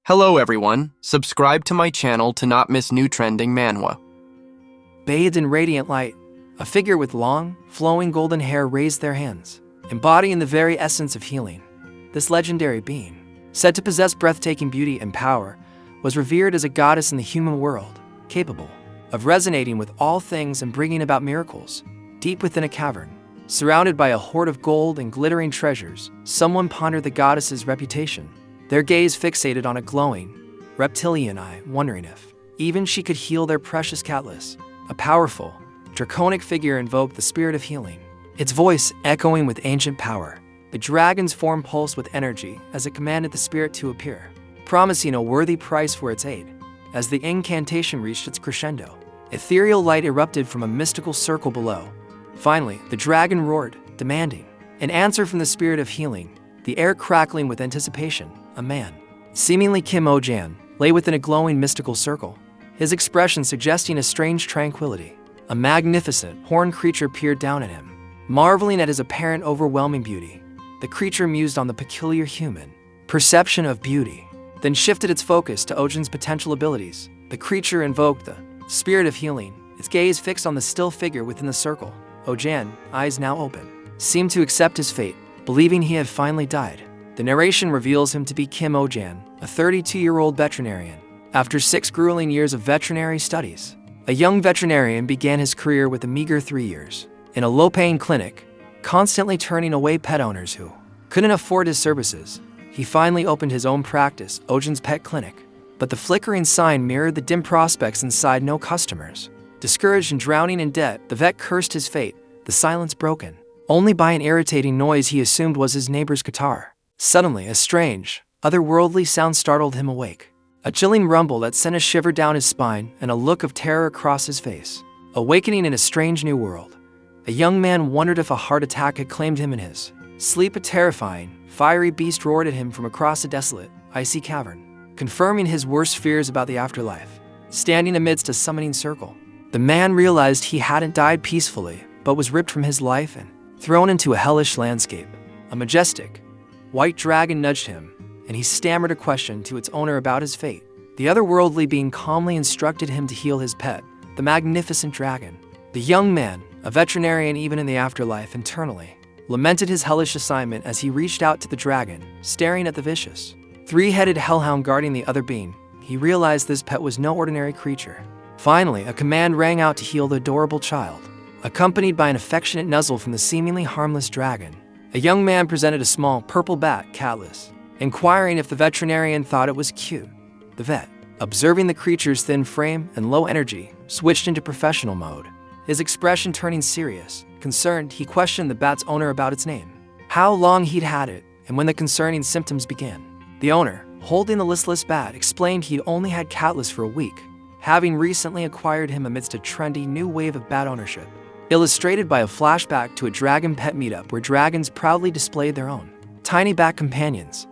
Hello everyone, subscribe to my channel to not miss new trending manhwa. Bathed in radiant light, a figure with long, flowing golden hair raised their hands, embodying the very essence of healing. This legendary being, said to possess breathtaking beauty and power, was revered as a goddess in the human world, capable of resonating with all things and bringing about miracles. Deep within a cavern, surrounded by a hoard of gold and glittering treasures, someone pondered the goddess's reputation, their gaze fixated on a glowing, reptilian eye, wondering if even she could heal their precious Catalyst. A powerful, draconic figure invoked the spirit of healing, its voice echoing with ancient power. The dragon's form pulsed with energy as it commanded the spirit to appear, promising a worthy price for its aid. As the incantation reached its crescendo, ethereal light erupted from a mystical circle below. Finally, the dragon roared, demanding an answer from the spirit of healing, the air crackling with anticipation. A man, seemingly Kim Ohjin, lay within a glowing mystical circle, his expression suggesting a strange tranquility. A magnificent, horned creature peered down at him, marveling at his apparent overwhelming beauty. The creature mused on the peculiar human perception of beauty, then shifted its focus to Ohjin's potential abilities. The creature invoked the spirit of healing, its gaze fixed on the still figure within the circle. Ohjin, eyes now open, seemed to accept his fate, believing he had finally died. The narration reveals him to be Kim Ohjin, a 32-year-old veterinarian. After 6 grueling years of veterinary studies, a young veterinarian began his career with a meager 3 years in a low-paying clinic, constantly turning away pet owners who couldn't afford his services. He finally opened his own practice, Ohjin's Pet Clinic, but the flickering sign mirrored the dim prospects inside. No customers. Discouraged and drowning in debt, the vet cursed his fate, the silence broken only by an irritating noise he assumed was his neighbor's guitar. Suddenly, a strange, otherworldly sound startled him awake. A chilling rumble that sent a shiver down his spine and a look of terror across his face. Awakening in a strange new world, a young man wondered if a heart attack had claimed him in his sleep. A terrifying, fiery beast roared at him from across a desolate, icy cavern, confirming his worst fears about the afterlife. Standing amidst a summoning circle, the man realized he hadn't died peacefully, but was ripped from his life and thrown into a hellish landscape. A majestic, white dragon nudged him, and he stammered a question to its owner about his fate. The otherworldly being calmly instructed him to heal his pet, the magnificent dragon. The young man, a veterinarian even in the afterlife, internally lamented his hellish assignment as he reached out to the dragon, staring at the vicious, 3-headed hellhound guarding the other being. He realized this pet was no ordinary creature. Finally, a command rang out to heal the adorable child, accompanied by an affectionate nuzzle from the seemingly harmless dragon. A young man presented a small, purple bat, Catalyst, inquiring if the veterinarian thought it was cute. The vet, observing the creature's thin frame and low energy, switched into professional mode. His expression turning serious. Concerned, he questioned the bat's owner about its name, how long he'd had it, and when the concerning symptoms began. The owner, holding the listless bat, explained he'd only had Catalyst for a week, having recently acquired him amidst a trendy new wave of bat ownership. Illustrated by a flashback to a dragon pet meetup where dragons proudly displayed their own tiny bat companions.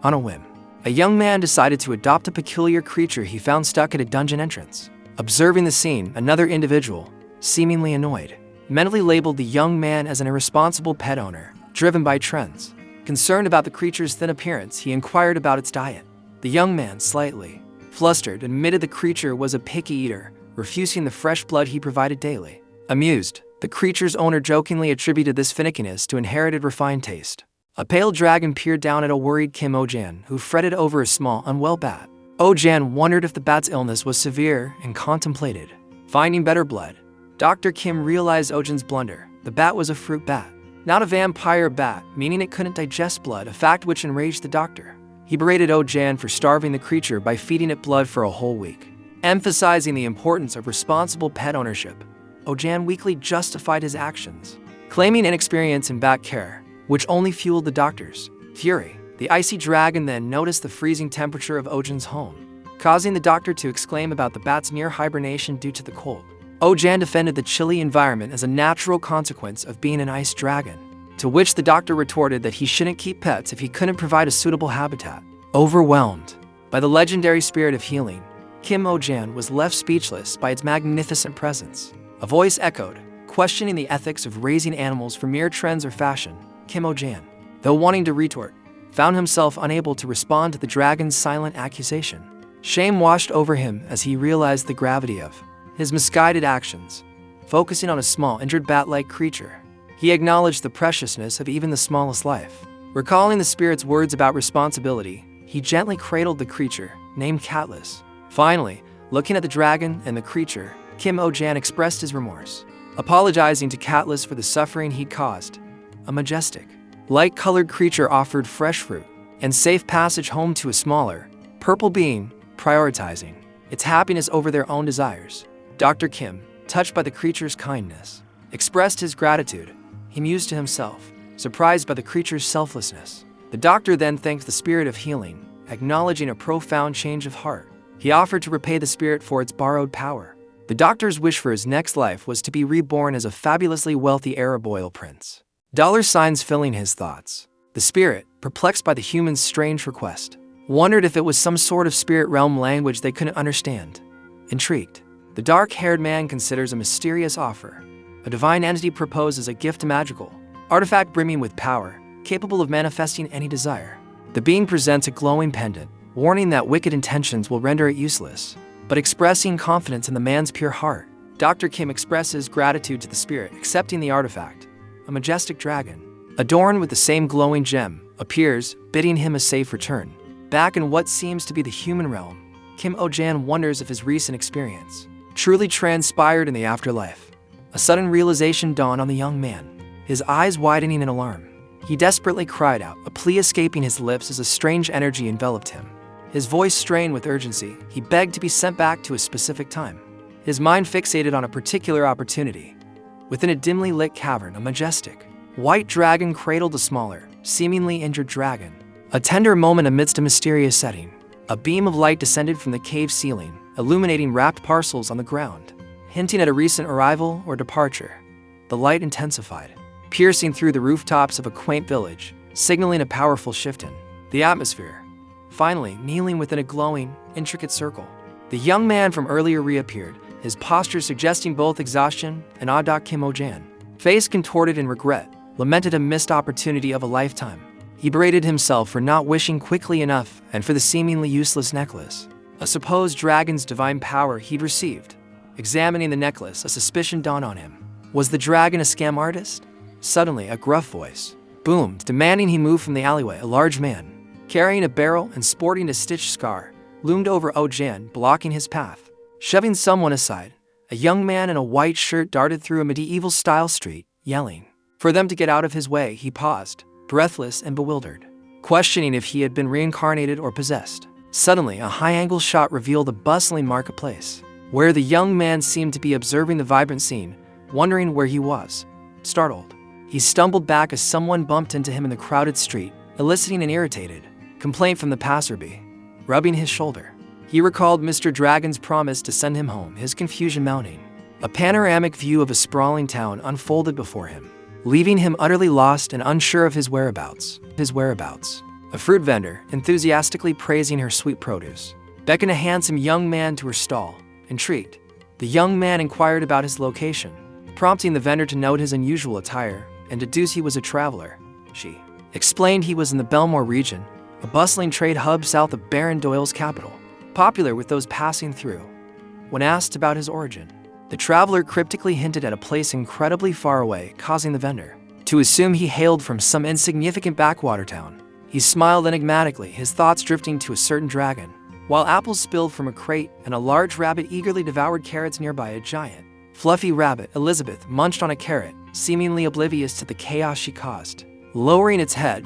On a whim, a young man decided to adopt a peculiar creature he found stuck at a dungeon entrance. Observing the scene, another individual, seemingly annoyed, mentally labeled the young man as an irresponsible pet owner, driven by trends. Concerned about the creature's thin appearance, he inquired about its diet. The young man, slightly flustered, admitted the creature was a picky eater, refusing the fresh blood he provided daily. Amused, the creature's owner jokingly attributed this finickiness to inherited refined taste. A pale dragon peered down at a worried Kim Ohjin, who fretted over a small, unwell bat. Ohjin wondered if the bat's illness was severe and contemplated finding better blood. Dr. Kim realized Ohjin's blunder. The bat was a fruit bat, not a vampire bat, meaning it couldn't digest blood, a fact which enraged the doctor. He berated Ohjin for starving the creature by feeding it blood for a whole week. Emphasizing the importance of responsible pet ownership, Ohjin weakly justified his actions, claiming inexperience in bat care, which only fueled the doctor's fury. The icy dragon then noticed the freezing temperature of Ohjin's home, causing the doctor to exclaim about the bat's near hibernation due to the cold. Ohjin defended the chilly environment as a natural consequence of being an ice dragon, to which the doctor retorted that he shouldn't keep pets if he couldn't provide a suitable habitat. Overwhelmed by the legendary spirit of healing, Kim Ohjin was left speechless by its magnificent presence. A voice echoed, questioning the ethics of raising animals for mere trends or fashion. Kim Ohjin, though wanting to retort, found himself unable to respond to the dragon's silent accusation. Shame washed over him as he realized the gravity of his misguided actions. Focusing on a small, injured bat-like creature, he acknowledged the preciousness of even the smallest life. Recalling the spirit's words about responsibility, he gently cradled the creature, named Catless. Finally, looking at the dragon and the creature, Kim Ohjin expressed his remorse, apologizing to Catless for the suffering he'd caused. A majestic, light-colored creature offered fresh fruit and safe passage home to a smaller, purple being, prioritizing its happiness over their own desires. Dr. Kim, touched by the creature's kindness, expressed his gratitude. He mused to himself, surprised by the creature's selflessness. The doctor then thanked the spirit of healing, acknowledging a profound change of heart. He offered to repay the spirit for its borrowed power. The doctor's wish for his next life was to be reborn as a fabulously wealthy Arab oil prince. Dollar signs filling his thoughts. The spirit, perplexed by the human's strange request, wondered if it was some sort of spirit realm language they couldn't understand. Intrigued, the dark-haired man considers a mysterious offer. A divine entity proposes a gift, a magical artifact brimming with power, capable of manifesting any desire. The being presents a glowing pendant, warning that wicked intentions will render it useless, but expressing confidence in the man's pure heart. Dr. Kim expresses gratitude to the spirit, accepting the artifact. A majestic dragon, adorned with the same glowing gem, appears, bidding him a safe return. Back in what seems to be the human realm, Kim Ohjin wonders if his recent experience truly transpired in the afterlife. A sudden realization dawned on the young man, his eyes widening in alarm. He desperately cried out, a plea escaping his lips as a strange energy enveloped him. His voice strained with urgency. He begged to be sent back to a specific time. His mind fixated on a particular opportunity. Within a dimly lit cavern, a majestic, white dragon cradled a smaller, seemingly injured dragon. A tender moment amidst a mysterious setting. A beam of light descended from the cave ceiling, illuminating wrapped parcels on the ground, hinting at a recent arrival or departure. The light intensified, piercing through the rooftops of a quaint village, signaling a powerful shift in the atmosphere. Finally, kneeling within a glowing, intricate circle, the young man from earlier reappeared, his posture suggesting both exhaustion and awe. Kim Ohjin, face contorted in regret, lamented a missed opportunity of a lifetime. He berated himself for not wishing quickly enough and for the seemingly useless necklace, a supposed dragon's divine power he'd received. Examining the necklace, a suspicion dawned on him. Was the dragon a scam artist? Suddenly, a gruff voice boomed, demanding he move from the alleyway. A large man, carrying a barrel and sporting a stitched scar, loomed over Ohjin, blocking his path. Shoving someone aside, a young man in a white shirt darted through a medieval-style street, yelling for them to get out of his way. He paused, breathless and bewildered, questioning if he had been reincarnated or possessed. Suddenly, a high-angle shot revealed a bustling marketplace, where the young man seemed to be observing the vibrant scene, wondering where he was. Startled, he stumbled back as someone bumped into him in the crowded street, eliciting an irritated complaint from the passerby. Rubbing his shoulder, he recalled Mr. Dragon's promise to send him home, his confusion mounting. A panoramic view of a sprawling town unfolded before him, leaving him utterly lost and unsure of his whereabouts. A fruit vendor, enthusiastically praising her sweet produce, beckoned a handsome young man to her stall. Intrigued, the young man inquired about his location, prompting the vendor to note his unusual attire and deduce he was a traveler. She explained he was in the Belmore region, a bustling trade hub south of Baron Doyle's capital, popular with those passing through. When asked about his origin, the traveler cryptically hinted at a place incredibly far away, causing the vendor to assume he hailed from some insignificant backwater town. He smiled enigmatically, his thoughts drifting to a certain dragon. While apples spilled from a crate and a large rabbit eagerly devoured carrots nearby, a giant, fluffy rabbit, Elizabeth, munched on a carrot, seemingly oblivious to the chaos she caused. Lowering its head,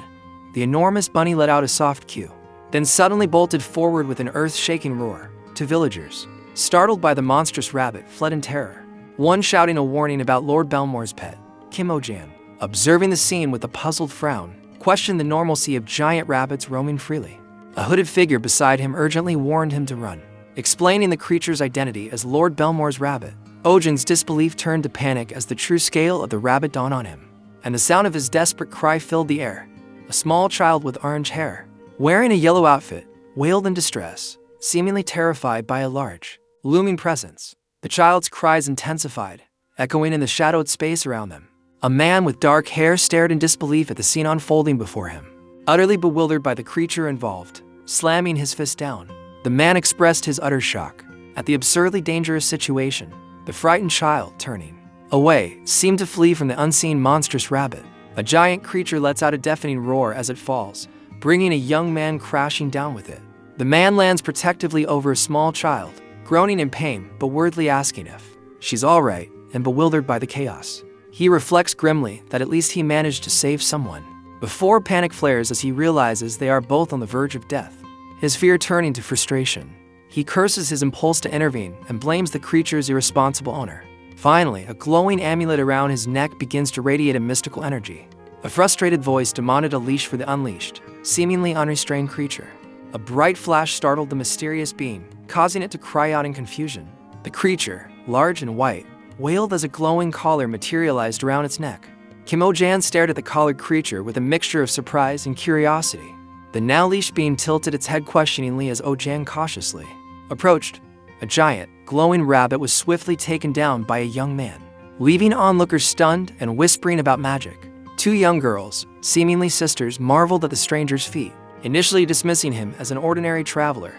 the enormous bunny let out a soft coo, then suddenly bolted forward with an earth-shaking roar. Two villagers, startled by the monstrous rabbit, fled in terror, one shouting a warning about Lord Belmore's pet. Kim Ohjin, observing the scene with a puzzled frown, questioned the normalcy of giant rabbits roaming freely. A hooded figure beside him urgently warned him to run, explaining the creature's identity as Lord Belmore's rabbit. Ohjin's disbelief turned to panic as the true scale of the rabbit dawned on him, and the sound of his desperate cry filled the air. A small child with orange hair, wearing a yellow outfit, wailed in distress, seemingly terrified by a large, looming presence. The child's cries intensified, echoing in the shadowed space around them. A man with dark hair stared in disbelief at the scene unfolding before him. utterly bewildered by the creature involved, slamming his fist down. The man expressed his utter shock at the absurdly dangerous situation. The frightened child, turning away, seemed to flee from the unseen monstrous rabbit. A giant creature lets out a deafening roar as it falls, bringing a young man crashing down with it. The man lands protectively over a small child, groaning in pain but wordly asking if she's all right, and bewildered by the chaos. He reflects grimly that at least he managed to save someone, before panic flares as he realizes they are both on the verge of death. His fear turning to frustration, he curses his impulse to intervene and blames the creature's irresponsible owner. Finally, a glowing amulet around his neck begins to radiate a mystical energy. A frustrated voice demanded a leash for the unleashed, seemingly unrestrained creature. A bright flash startled the mysterious being, causing it to cry out in confusion. The creature, large and white, wailed as a glowing collar materialized around its neck. Kim Ohjin stared at the collared creature with a mixture of surprise and curiosity. The now leashed being tilted its head questioningly as Ohjin cautiously approached. A giant, glowing rabbit was swiftly taken down by a young man, leaving onlookers stunned and whispering about magic. Two young girls, seemingly sisters, marveled at the stranger's feat, initially dismissing him as an ordinary traveler.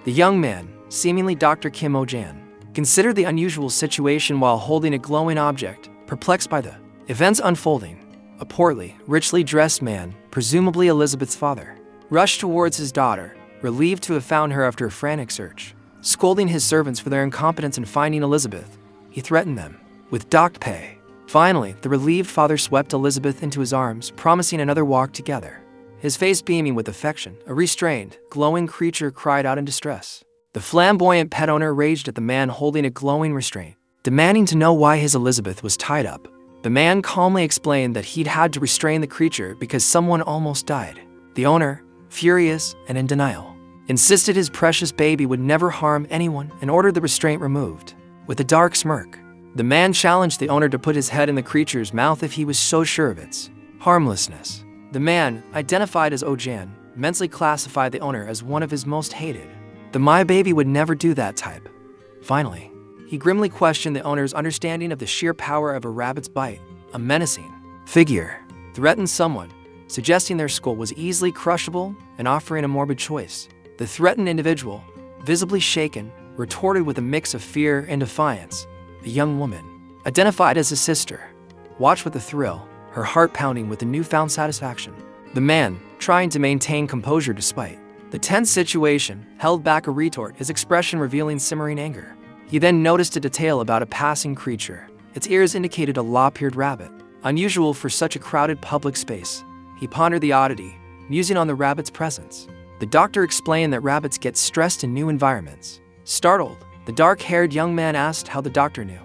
The young man, seemingly Dr. Kim Ohjin, considered the unusual situation while holding a glowing object, perplexed by the events unfolding. A portly, richly dressed man, presumably Elizabeth's father, rushed towards his daughter, relieved to have found her after a frantic search. Scolding his servants for their incompetence in finding Elizabeth, he threatened them with docked pay. Finally, the relieved father swept Elizabeth into his arms, promising another walk together. His face beaming with affection, a restrained, glowing creature cried out in distress. The flamboyant pet owner raged at the man holding a glowing restraint, demanding to know why his Elizabeth was tied up. The man calmly explained that he'd had to restrain the creature because someone almost died. The owner, furious and in denial, insisted his precious baby would never harm anyone and ordered the restraint removed. With a dark smirk, the man challenged the owner to put his head in the creature's mouth if he was so sure of its harmlessness. The man, identified as Ohjin, mentally classified the owner as one of his most hated. The "my baby would never do that" type. Finally, he grimly questioned the owner's understanding of the sheer power of a rabbit's bite. A menacing figure threatened someone, suggesting their skull was easily crushable and offering a morbid choice. The threatened individual, visibly shaken, retorted with a mix of fear and defiance. The young woman, identified as his sister, watched with a thrill, her heart pounding with a newfound satisfaction. The man, trying to maintain composure despite the tense situation, held back a retort, his expression revealing simmering anger. He then noticed a detail about a passing creature. Its ears indicated a lop-eared rabbit, unusual for such a crowded public space. He pondered the oddity, musing on the rabbit's presence. The doctor explained that rabbits get stressed in new environments. Startled, the dark-haired young man asked how the doctor knew.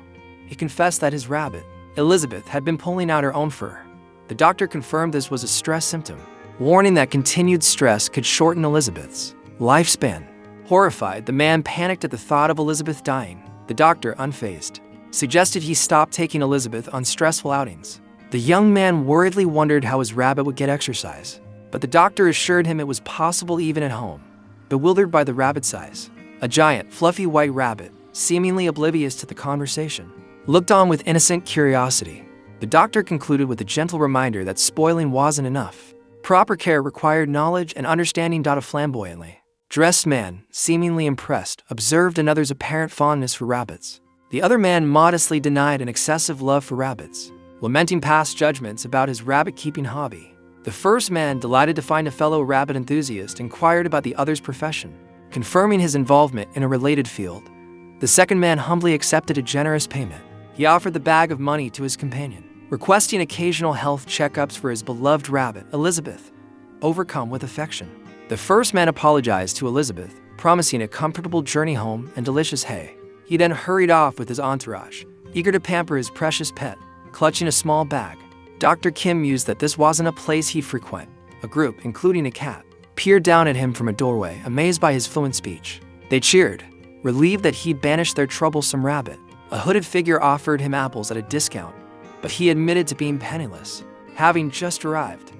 He confessed that his rabbit, Elizabeth, had been pulling out her own fur. The doctor confirmed this was a stress symptom, warning that continued stress could shorten Elizabeth's lifespan. Horrified, the man panicked at the thought of Elizabeth dying. The doctor, unfazed, suggested he stop taking Elizabeth on stressful outings. The young man worriedly wondered how his rabbit would get exercise, but the doctor assured him it was possible even at home. Bewildered by the rabbit size, a giant, fluffy white rabbit, seemingly oblivious to the conversation, looked on with innocent curiosity. The doctor concluded with a gentle reminder that spoiling wasn't enough. Proper care required knowledge and understanding. A flamboyantly dressed man, seemingly impressed, observed another's apparent fondness for rabbits. The other man modestly denied an excessive love for rabbits, lamenting past judgments about his rabbit-keeping hobby. The first man, delighted to find a fellow rabbit enthusiast, inquired about the other's profession, confirming his involvement in a related field. The second man humbly accepted a generous payment. He offered the bag of money to his companion, requesting occasional health checkups for his beloved rabbit, Elizabeth, overcome with affection. The first man apologized to Elizabeth, promising a comfortable journey home and delicious hay. He then hurried off with his entourage, eager to pamper his precious pet, clutching a small bag. Dr. Kim mused that this wasn't a place he'd frequent. A group, including a cat, peered down at him from a doorway, amazed by his fluent speech. They cheered, relieved that he'd banished their troublesome rabbit. A hooded figure offered him apples at a discount, but he admitted to being penniless, having just arrived.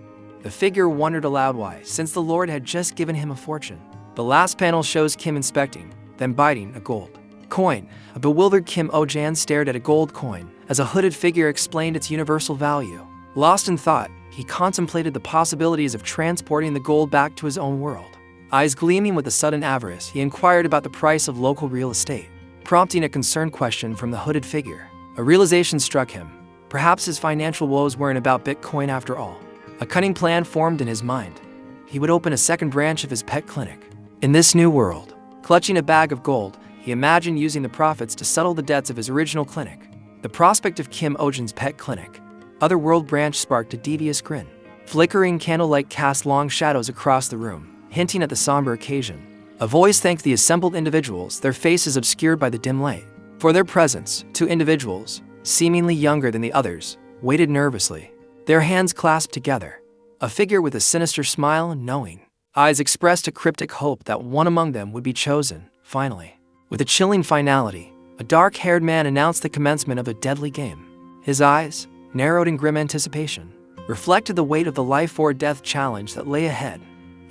The figure wondered aloud why, since the Lord had just given him a fortune. The last panel shows Kim inspecting, then biting a gold coin. A bewildered Kim Ohjin stared at a gold coin as a hooded figure explained its universal value. Lost in thought, he he contemplated the possibilities of transporting the gold back to his own world. Eyes gleaming with a sudden avarice, he inquired about the price of local real estate, prompting a concerned question from the hooded figure. A realization struck him. Perhaps his financial woes weren't about Bitcoin after all. A cunning plan formed in his mind. He would open a second branch of his pet clinic. In this new world, clutching a bag of gold, he imagined using the profits to settle the debts of his original clinic. The prospect of Kim Ohjin's pet clinic, Otherworld branch, sparked a devious grin. Flickering candlelight cast long shadows across the room, hinting at the somber occasion. A voice thanked the assembled individuals, their faces obscured by the dim light. For their presence, two individuals, seemingly younger than the others, waited nervously, their hands clasped together. A figure with a sinister smile and knowing eyes expressed a cryptic hope that one among them would be chosen, finally. With a chilling finality, a dark-haired man announced the commencement of a deadly game. His eyes, narrowed in grim anticipation, reflected the weight of the life-or-death challenge that lay ahead.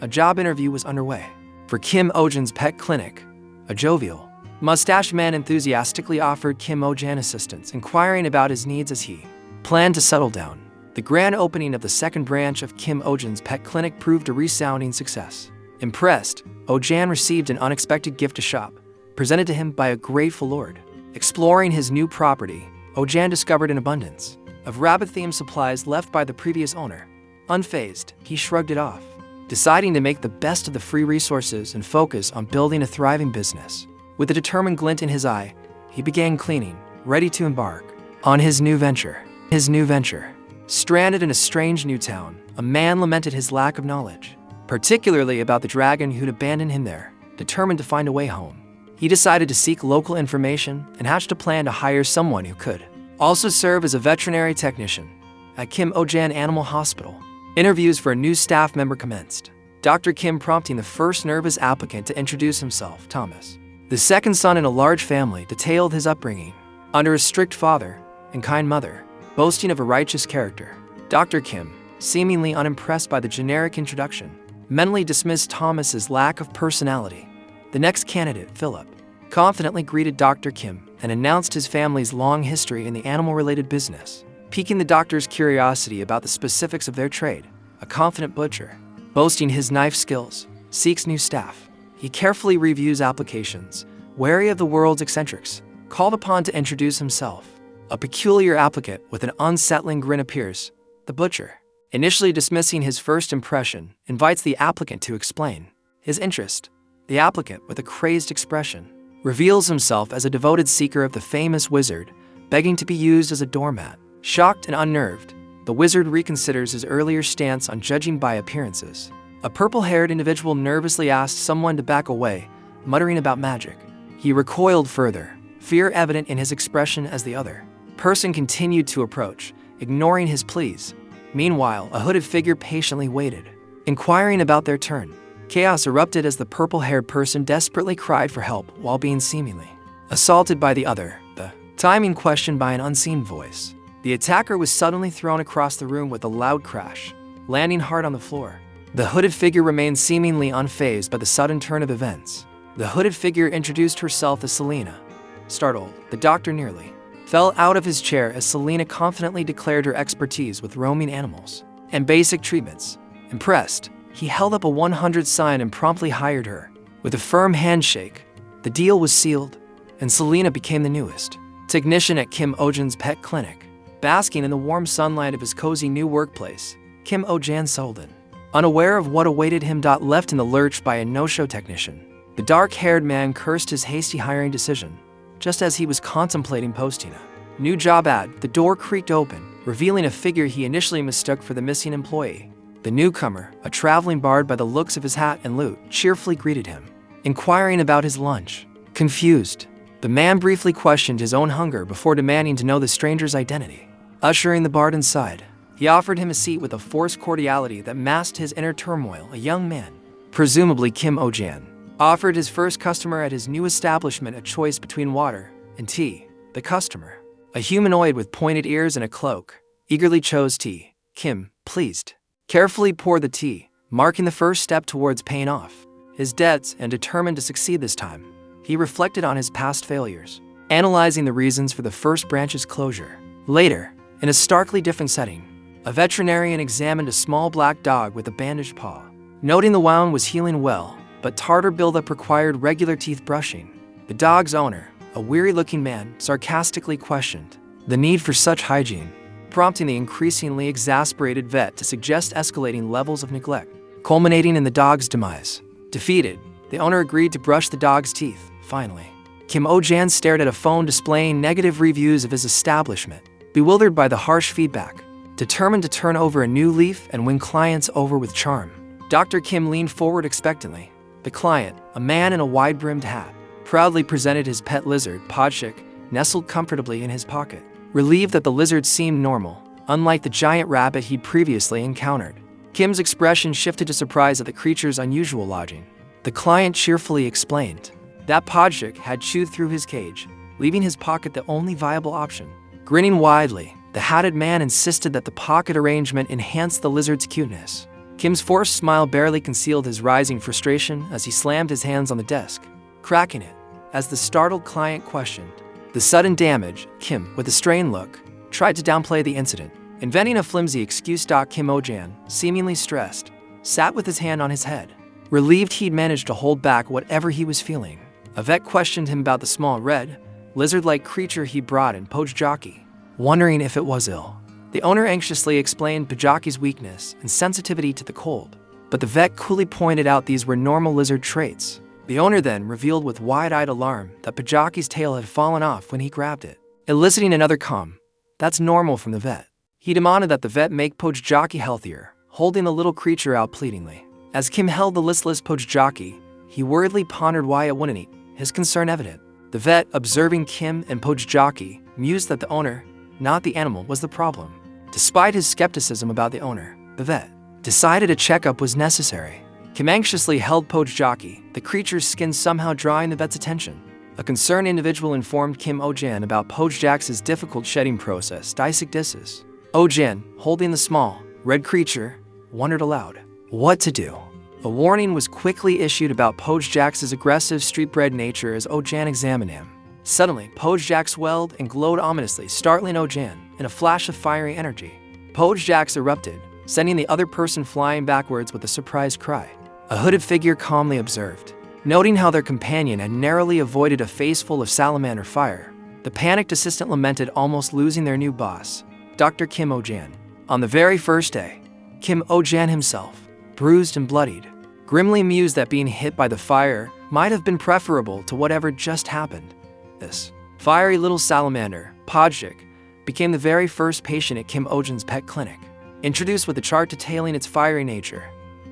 A job interview was underway. For Kim Ohjin's pet clinic, a jovial, mustached man enthusiastically offered Kim Ohjin assistance, inquiring about his needs as he planned to settle down. The grand opening of the second branch of Kim Ohjin's pet clinic proved a resounding success. Impressed, Ohjin received an unexpected gift shop, presented to him by a grateful lord. Exploring his new property, Ohjin discovered an abundance of rabbit-themed supplies left by the previous owner. Unfazed, he shrugged it off, deciding to make the best of the free resources and focus on building a thriving business. With a determined glint in his eye, he began cleaning, ready to embark on his new venture. Stranded in a strange new town, a man lamented his lack of knowledge, particularly about the dragon who'd abandoned him there. Determined to find a way home, he decided to seek local information and hatched a plan to hire someone who could also serve as a veterinary technician at Kim Ohjin Animal Hospital. Interviews for a new staff member commenced, Dr. Kim prompting the first nervous applicant to introduce himself, Thomas. The second son in a large family, detailed his upbringing under a strict father and kind mother, boasting of a righteous character. Dr. Kim, seemingly unimpressed by the generic introduction, mentally dismissed Thomas's lack of personality. The next candidate, Philip, confidently greeted Dr. Kim and announced his family's long history in the animal-related business, piquing the doctor's curiosity about the specifics of their trade. A confident butcher, boasting his knife skills, seeks new staff. He carefully reviews applications, wary of the world's eccentrics, called upon to introduce himself. A peculiar applicant with an unsettling grin appears. The butcher, initially dismissing his first impression, invites the applicant to explain his interest. The applicant, with a crazed expression, reveals himself as a devoted seeker of the famous wizard, begging to be used as a doormat. Shocked and unnerved, the wizard reconsiders his earlier stance on judging by appearances. A purple-haired individual nervously asked someone to back away, muttering about magic. He recoiled further, fear evident in his expression as the other person continued to approach, ignoring his pleas. Meanwhile, a hooded figure patiently waited, inquiring about their turn. Chaos erupted as the purple-haired person desperately cried for help while being seemingly assaulted by the other, the timing questioned by an unseen voice. The attacker was suddenly thrown across the room with a loud crash, landing hard on the floor. The hooded figure remained seemingly unfazed by the sudden turn of events. The hooded figure introduced herself as Selena. Startled, the doctor nearly fell out of his chair as Selena confidently declared her expertise with roaming animals and basic treatments. Impressed, he held up a 100 sign and promptly hired her. With a firm handshake, the deal was sealed, and Selena became the newest technician at Kim Ohjin's pet clinic. Basking in the warm sunlight of his cozy new workplace, Kim Ohjin settled in, unaware of what awaited him. Left in the lurch by a no-show technician, the dark-haired man cursed his hasty hiring decision. Just as he was contemplating posting a new job ad, the door creaked open, revealing a figure he initially mistook for the missing employee. The newcomer, a traveling bard by the looks of his hat and lute, cheerfully greeted him, inquiring about his lunch. Confused, the man briefly questioned his own hunger before demanding to know the stranger's identity. Ushering the bard inside, he offered him a seat with a forced cordiality that masked his inner turmoil. A young man, presumably Kim Ohjin, offered his first customer at his new establishment a choice between water and tea. The customer, a humanoid with pointed ears and a cloak, eagerly chose tea. Kim, pleased, carefully poured the tea, marking the first step towards paying off his debts and determined to succeed this time. He reflected on his past failures, analyzing the reasons for the first branch's closure. Later, in a starkly different setting, A veterinarian examined a small black dog with a bandaged paw. Noting the wound was healing well, but tartar buildup required regular teeth brushing. The dog's owner, a weary-looking man, sarcastically questioned the need for such hygiene, prompting the increasingly exasperated vet to suggest escalating levels of neglect, culminating in the dog's demise. Defeated, the owner agreed to brush the dog's teeth. Finally, Kim Ohjin stared at a phone displaying negative reviews of his establishment, bewildered by the harsh feedback, determined to turn over a new leaf and win clients over with charm. Dr. Kim leaned forward expectantly. The client, a man in a wide-brimmed hat, proudly presented his pet lizard, Podchik, nestled comfortably in his pocket, relieved that the lizard seemed normal, unlike the giant rabbit he'd previously encountered. Kim's expression shifted to surprise at the creature's unusual lodging. The client cheerfully explained that Podchik had chewed through his cage, leaving his pocket the only viable option. Grinning widely, the hatted man insisted that the pocket arrangement enhanced the lizard's cuteness. Kim's forced smile barely concealed his rising frustration as he slammed his hands on the desk, cracking it. As the startled client questioned the sudden damage, Kim, with a strained look, tried to downplay the incident, inventing a flimsy excuse. Kim Ohjin, seemingly stressed, sat with his hand on his head, relieved he'd managed to hold back whatever he was feeling. A vet questioned him about the small red, lizard-like creature he brought in Podchik, wondering if it was ill. The owner anxiously explained Podchik's weakness and sensitivity to the cold, but the vet coolly pointed out these were normal lizard traits. The owner then revealed with wide-eyed alarm that Podchik's tail had fallen off when he grabbed it, eliciting another calm, "That's normal," from the vet. He demanded that the vet make Podchik healthier, holding the little creature out pleadingly. As Kim held the listless Podchik, he worriedly pondered why it wouldn't eat, his concern evident. The vet, observing Kim and Podchik, mused that the owner, not the animal, was the problem. Despite his skepticism about the owner, the vet decided a checkup was necessary. Kim anxiously held Podchik, the creature's skin somehow drawing the vet's attention. A concerned individual informed Kim Ohjin about Podchik's difficult shedding process. Ohjin, holding the small, red creature, wondered aloud what to do. A warning was quickly issued about Podchik's aggressive street-bred nature as Ohjin examined him. Suddenly, Podchik swelled and glowed ominously, startling Ohjin in a flash of fiery energy. Podchik erupted, sending the other person flying backwards with a surprised cry. A hooded figure calmly observed. Noting how their companion had narrowly avoided a face full of salamander fire, the panicked assistant lamented almost losing their new boss, Dr. Kim Ohjin. On the very first day, Kim Ohjin himself, bruised and bloodied, grimly mused that being hit by the fire might have been preferable to whatever just happened. This fiery little salamander, Podchik, became the very first patient at Kim Ohjin's pet clinic. Introduced with a chart detailing its fiery nature,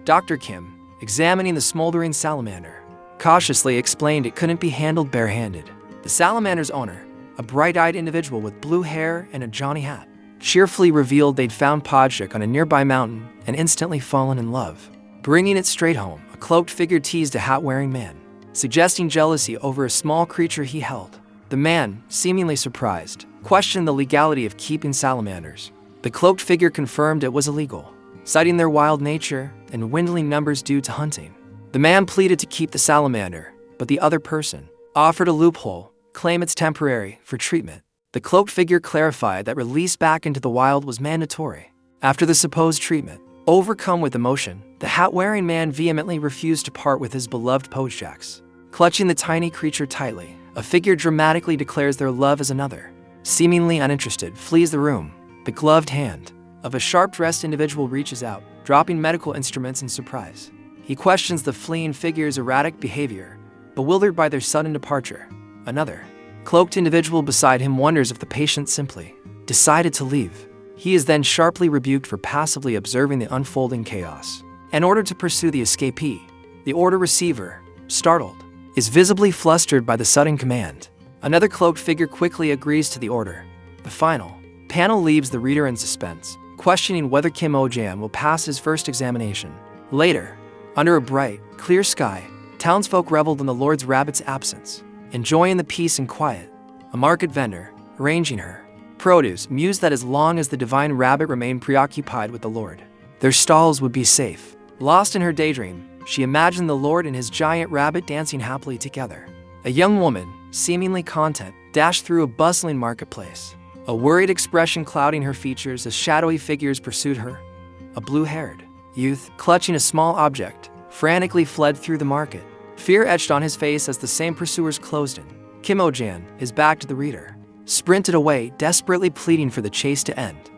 Dr. Kim, examining the smoldering salamander, cautiously explained it couldn't be handled barehanded. The salamander's owner, a bright-eyed individual with blue hair and a Johnny hat, cheerfully revealed they'd found Podchik on a nearby mountain and instantly fallen in love. Bringing it straight home, a cloaked figure teased a hat-wearing man, suggesting jealousy over a small creature he held. The man, seemingly surprised, questioned the legality of keeping salamanders. The cloaked figure confirmed it was illegal, citing their wild nature and dwindling numbers due to hunting. The man pleaded to keep the salamander, but the other person offered a loophole, claim it's temporary, for treatment. The cloaked figure clarified that release back into the wild was mandatory. After the supposed treatment, overcome with emotion, the hat-wearing man vehemently refused to part with his beloved Podchik. Clutching the tiny creature tightly, a figure dramatically declares their love as another. Seemingly uninterested, flees the room. The gloved hand of a sharp-dressed individual reaches out, dropping medical instruments in surprise. He questions the fleeing figure's erratic behavior, bewildered by their sudden departure. Another cloaked individual beside him wonders if the patient simply decided to leave. He is then sharply rebuked for passively observing the unfolding chaos. In order to pursue the escapee, the order receiver, startled, is visibly flustered by the sudden command. Another cloaked figure quickly agrees to the order. The final panel leaves the reader in suspense, questioning whether Kim Ohjin will pass his first examination. Later, under a bright, clear sky, townsfolk reveled in the Lord's rabbit's absence, enjoying the peace and quiet. A market vendor, arranging her produce, mused that as long as the divine rabbit remained preoccupied with the Lord, their stalls would be safe. Lost in her daydream, she imagined the Lord and his giant rabbit dancing happily together. A young woman, seemingly content, dashed through a bustling marketplace, a worried expression clouding her features as shadowy figures pursued her. A blue-haired youth, clutching a small object, frantically fled through the market. Fear etched on his face as the same pursuers closed in. Kim Ohjin, his back to the reader, sprinted away, desperately pleading for the chase to end.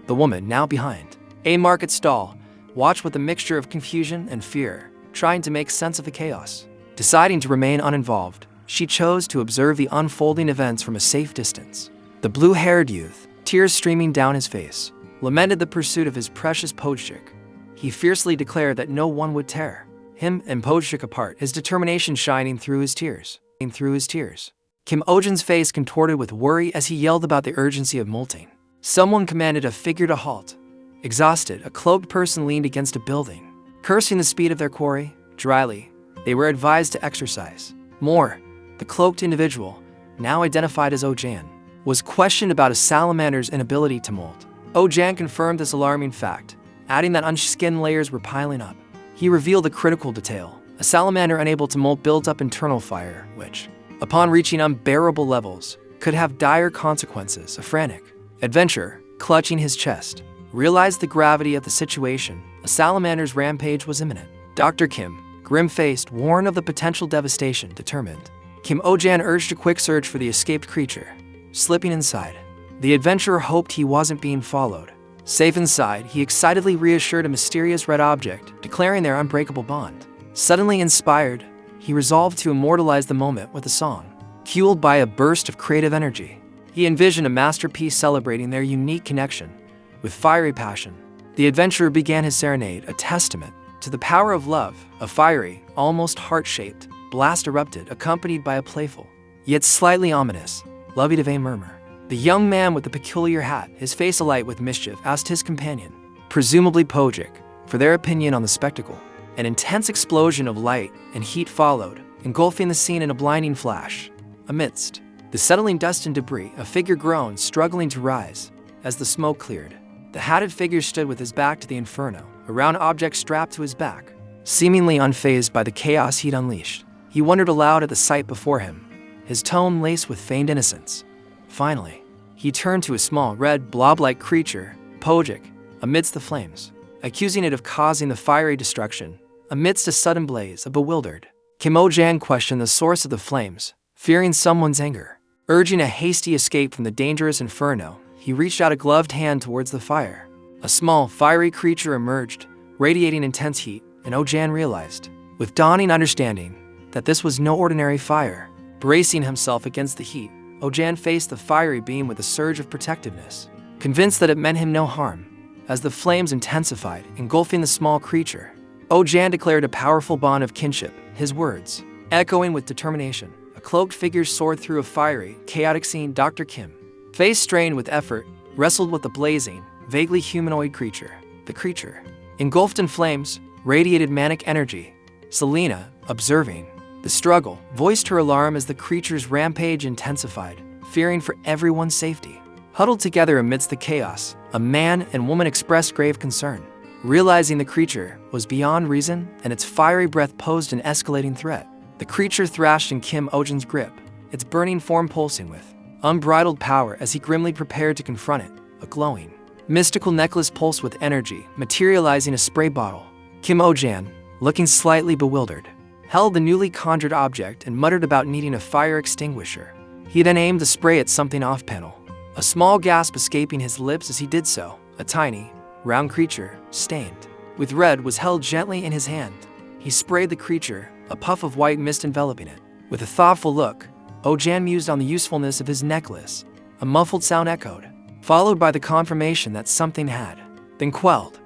The woman, now behind a market stall, watched with a mixture of confusion and fear, trying to make sense of the chaos. Deciding to remain uninvolved, she chose to observe the unfolding events from a safe distance. The blue-haired youth, tears streaming down his face, lamented the pursuit of his precious Pojik. He fiercely declared that no one would tear him and Pojik apart, his determination shining through his tears. Kim Ohjin's face contorted with worry as he yelled about the urgency of molting. Someone commanded a figure to halt. Exhausted, a cloaked person leaned against a building, cursing the speed of their quarry. Dryly, they were advised to exercise more. The cloaked individual, now identified as Ohjin, was questioned about a salamander's inability to molt. Ohjin confirmed this alarming fact, adding that unskin layers were piling up. He revealed a critical detail. A salamander unable to molt builds up internal fire, which, upon reaching unbearable levels, could have dire consequences. A frantic adventurer, clutching his chest, realized the gravity of the situation. A salamander's rampage was imminent. Dr. Kim, grim-faced, warned of the potential devastation. Determined, Kim Ohjin urged a quick search for the escaped creature. Slipping inside, the adventurer hoped he wasn't being followed. Safe inside, he excitedly reassured a mysterious red object, declaring their unbreakable bond. Suddenly inspired, he resolved to immortalize the moment with a song. Fueled by a burst of creative energy, he envisioned a masterpiece celebrating their unique connection. With fiery passion, the adventurer began his serenade, a testament to the power of love. A fiery, almost heart-shaped blast erupted, accompanied by a playful, yet slightly ominous, lovey-dovey murmur. The young man with the peculiar hat, his face alight with mischief, asked his companion, presumably Pojik, for their opinion on the spectacle. An intense explosion of light and heat followed, engulfing the scene in a blinding flash. Amidst the settling dust and debris, a figure groaned, struggling to rise. As the smoke cleared, the hatted figure stood with his back to the inferno, a round object strapped to his back. Seemingly unfazed by the chaos he'd unleashed, he wondered aloud at the sight before him, his tone laced with feigned innocence. Finally, he turned to a small, red, blob-like creature, Pojik, amidst the flames, accusing it of causing the fiery destruction. Amidst a sudden blaze, a bewildered Kim Ohjin questioned the source of the flames, fearing someone's anger. Urging a hasty escape from the dangerous inferno, he reached out a gloved hand towards the fire. A small, fiery creature emerged, radiating intense heat, and Ohjin realized, with dawning understanding, that this was no ordinary fire. Bracing himself against the heat, Ohjin faced the fiery beam with a surge of protectiveness, convinced that it meant him no harm. As the flames intensified, engulfing the small creature, Ohjin declared a powerful bond of kinship, his words echoing with determination. A cloaked figure soared through a fiery, chaotic scene. Dr. Kim, face strained with effort, wrestled with the blazing, vaguely humanoid creature. The creature, engulfed in flames, radiated manic energy. Selena, observing the struggle, voiced her alarm as the creature's rampage intensified, fearing for everyone's safety. Huddled together amidst the chaos, a man and woman expressed grave concern, realizing the creature was beyond reason and its fiery breath posed an escalating threat. The creature thrashed in Kim Ohjin's grip, its burning form pulsing with unbridled power as he grimly prepared to confront it. A glowing, mystical necklace pulsed with energy, materializing a spray bottle. Kim Ohjin, looking slightly bewildered, held the newly conjured object and muttered about needing a fire extinguisher. He then aimed the spray at something off-panel, a small gasp escaping his lips as he did so. A tiny, round creature, stained with red, was held gently in his hand. He sprayed the creature, a puff of white mist enveloping it. With a thoughtful look, Ohjin mused on the usefulness of his necklace. A muffled sound echoed, followed by the confirmation that something had been quelled.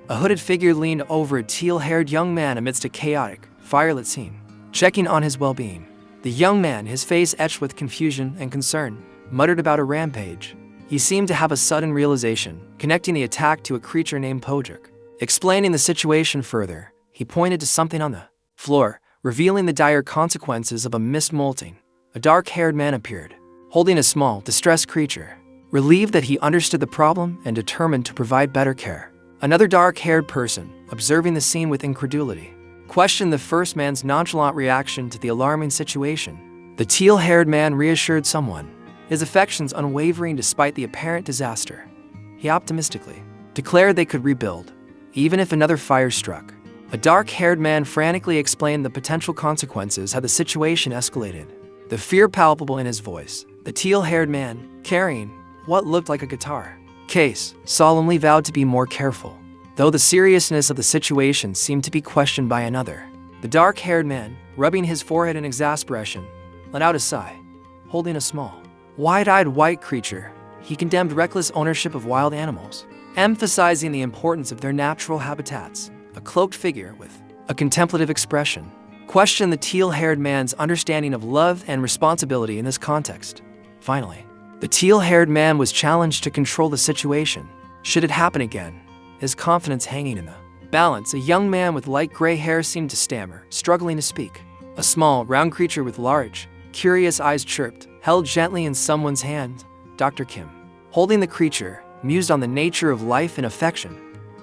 A hooded figure leaned over a teal-haired young man amidst a chaotic, firelit scene, checking on his well-being. The young man, his face etched with confusion and concern, muttered about a rampage. He seemed to have a sudden realization, connecting the attack to a creature named Pojik. Explaining the situation further, he pointed to something on the floor, revealing the dire consequences of a mismolting. A dark-haired man appeared, holding a small, distressed creature. Relieved that he understood the problem and determined to provide better care, another dark-haired person, observing the scene with incredulity, questioned the first man's nonchalant reaction to the alarming situation. The teal-haired man reassured someone his affections unwavering despite the apparent disaster. He optimistically declared they could rebuild, even if another fire struck. A dark-haired man frantically explained the potential consequences had the situation escalated, the fear palpable in his voice. The teal-haired man, carrying what looked like a guitar case, solemnly vowed to be more careful, though the seriousness of the situation seemed to be questioned by another. The dark-haired man, rubbing his forehead in exasperation, let out a sigh. Holding a small, wide-eyed white creature, he condemned reckless ownership of wild animals, emphasizing the importance of their natural habitats. A cloaked figure with a contemplative expression questioned the teal-haired man's understanding of love and responsibility in this context. Finally, the teal-haired man was challenged to control the situation, should it happen again, his confidence hanging in the balance. A young man with light gray hair seemed to stammer, struggling to speak. A small, round creature with large, curious eyes chirped, held gently in someone's hand. Dr. Kim, holding the creature, mused on the nature of life and affection.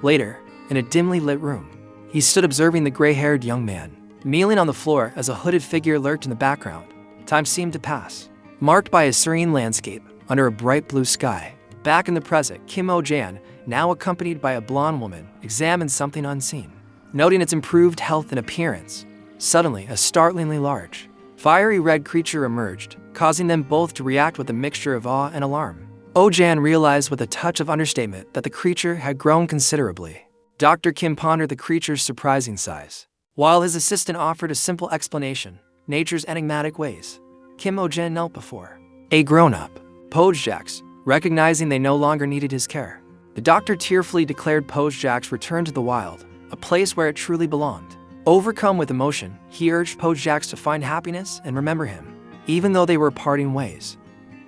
Later, in a dimly lit room, he stood observing the gray-haired young man, kneeling on the floor as a hooded figure lurked in the background. Time seemed to pass, marked by a serene landscape under a bright blue sky. Back in the present, Kim Ohjin, now accompanied by a blonde woman, examined something unseen. Noting its improved health and appearance, suddenly a startlingly large, fiery red creature emerged, causing them both to react with a mixture of awe and alarm. Ohjin realized with a touch of understatement that the creature had grown considerably. Dr. Kim pondered the creature's surprising size, while his assistant offered a simple explanation, nature's enigmatic ways. Kim Ohjin knelt before a grown-up, Pohjax, recognizing they no longer needed his care. The doctor tearfully declared Pohjax returned to the wild, a place where it truly belonged. Overcome with emotion, he urged Pohjax to find happiness and remember him, even though they were parting ways.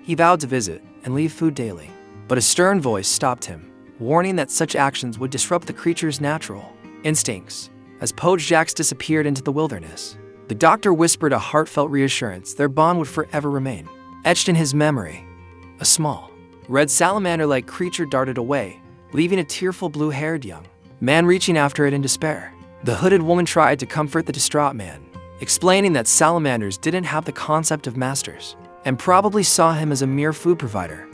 He vowed to visit and leave food daily, but a stern voice stopped him, warning that such actions would disrupt the creature's natural instincts. As Pohjax disappeared into the wilderness, the doctor whispered a heartfelt reassurance their bond would forever remain. Etched in his memory, a small, red salamander-like creature darted away, leaving a tearful blue-haired young man reaching after it in despair. The hooded woman tried to comfort the distraught man, explaining that salamanders didn't have the concept of masters, and probably saw him as a mere food provider.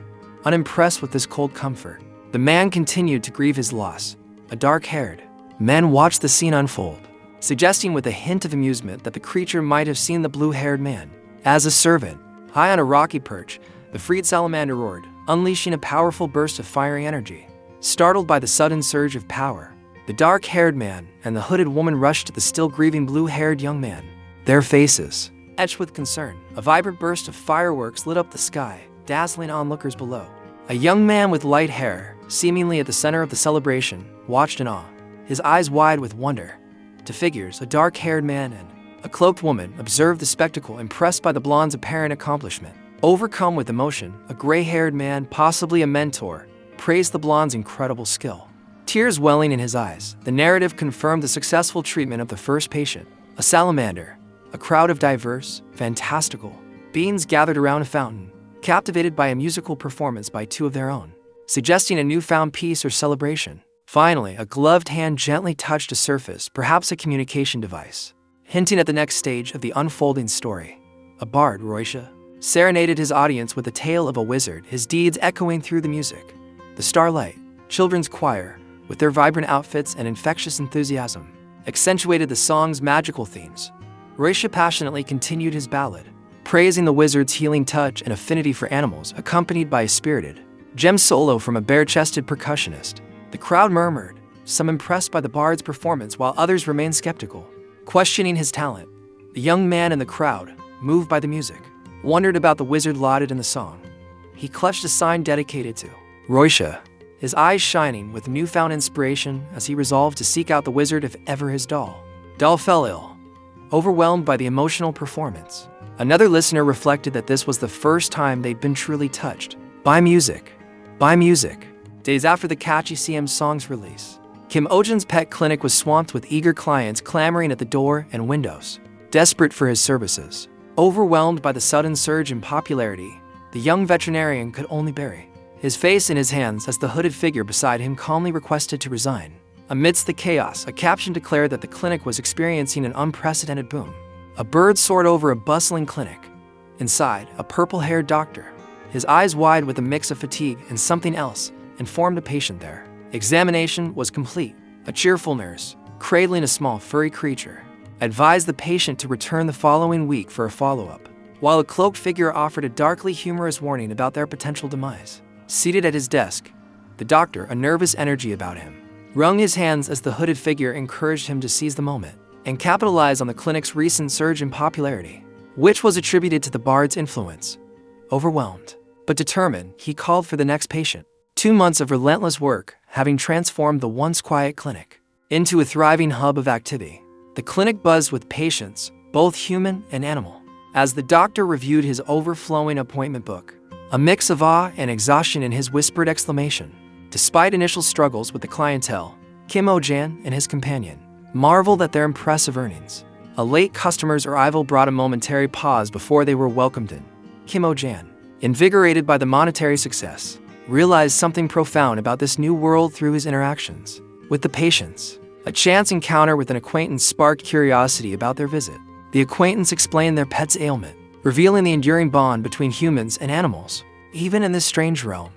Unimpressed with this cold comfort, the man continued to grieve his loss. A dark-haired man watched the scene unfold, suggesting with a hint of amusement that the creature might have seen the blue-haired man. As a servant, high on a rocky perch, the freed salamander roared, unleashing a powerful burst of fiery energy. Startled by the sudden surge of power, the dark-haired man and the hooded woman rushed to the still grieving blue-haired young man. Their faces etched with concern. A vibrant burst of fireworks lit up the sky, dazzling onlookers below. A young man with light hair, seemingly at the center of the celebration, watched in awe, his eyes wide with wonder. To figures, a dark-haired man and a cloaked woman observed the spectacle, impressed by the blonde's apparent accomplishment. Overcome with emotion, a gray-haired man, possibly a mentor, praised the blonde's incredible skill. Tears welling in his eyes, the narrative confirmed the successful treatment of the first patient, a salamander. A crowd of diverse, fantastical beings gathered around a fountain, captivated by a musical performance by two of their own, suggesting a newfound peace or celebration. Finally, a gloved hand gently touched a surface, perhaps a communication device, hinting at the next stage of the unfolding story. A bard, Roisha, serenaded his audience with a tale of a wizard, his deeds echoing through the music. The Starlight Children's Choir, with their vibrant outfits and infectious enthusiasm, accentuated the song's magical themes. Roisha passionately continued his ballad, praising the wizard's healing touch and affinity for animals, accompanied by a spirited gem solo from a bare-chested percussionist. The crowd murmured, some impressed by the bard's performance while others remained skeptical, questioning his talent. The young man in the crowd, moved by the music, wondered about the wizard lauded in the song. He clutched a sign dedicated to Roisha, his eyes shining with newfound inspiration as he resolved to seek out the wizard if ever his doll fell ill. Overwhelmed by the emotional performance, another listener reflected that this was the first time they'd been truly touched by music. Days after the catchy CM song's release, Kim Ohjin's pet clinic was swamped with eager clients clamoring at the door and windows, desperate for his services. Overwhelmed by the sudden surge in popularity, the young veterinarian could only bury his face in his hands as the hooded figure beside him calmly requested to resign. Amidst the chaos, a caption declared that the clinic was experiencing an unprecedented boom. A bird soared over a bustling clinic. Inside, a purple-haired doctor, his eyes wide with a mix of fatigue and something else, informed a patient there. Examination was complete. A cheerful nurse, cradling a small furry creature, advised the patient to return the following week for a follow-up, while a cloaked figure offered a darkly humorous warning about their potential demise. Seated at his desk, the doctor, a nervous energy about him, wrung his hands as the hooded figure encouraged him to seize the moment and capitalize on the clinic's recent surge in popularity, which was attributed to the bard's influence. Overwhelmed, but determined, he called for the next patient. 2 months of relentless work having transformed the once quiet clinic into a thriving hub of activity. The clinic buzzed with patients, both human and animal, as the doctor reviewed his overflowing appointment book, a mix of awe and exhaustion in his whispered exclamation. Despite initial struggles with the clientele, Kim Ohjin and his companion marveled at their impressive earnings. A late customer's arrival brought a momentary pause before they were welcomed in. Kim Ohjin, invigorated by the monetary success, realized something profound about this new world through his interactions with the patients. A chance encounter with an acquaintance sparked curiosity about their visit. The acquaintance explained their pet's ailment, revealing the enduring bond between humans and animals, even in this strange realm.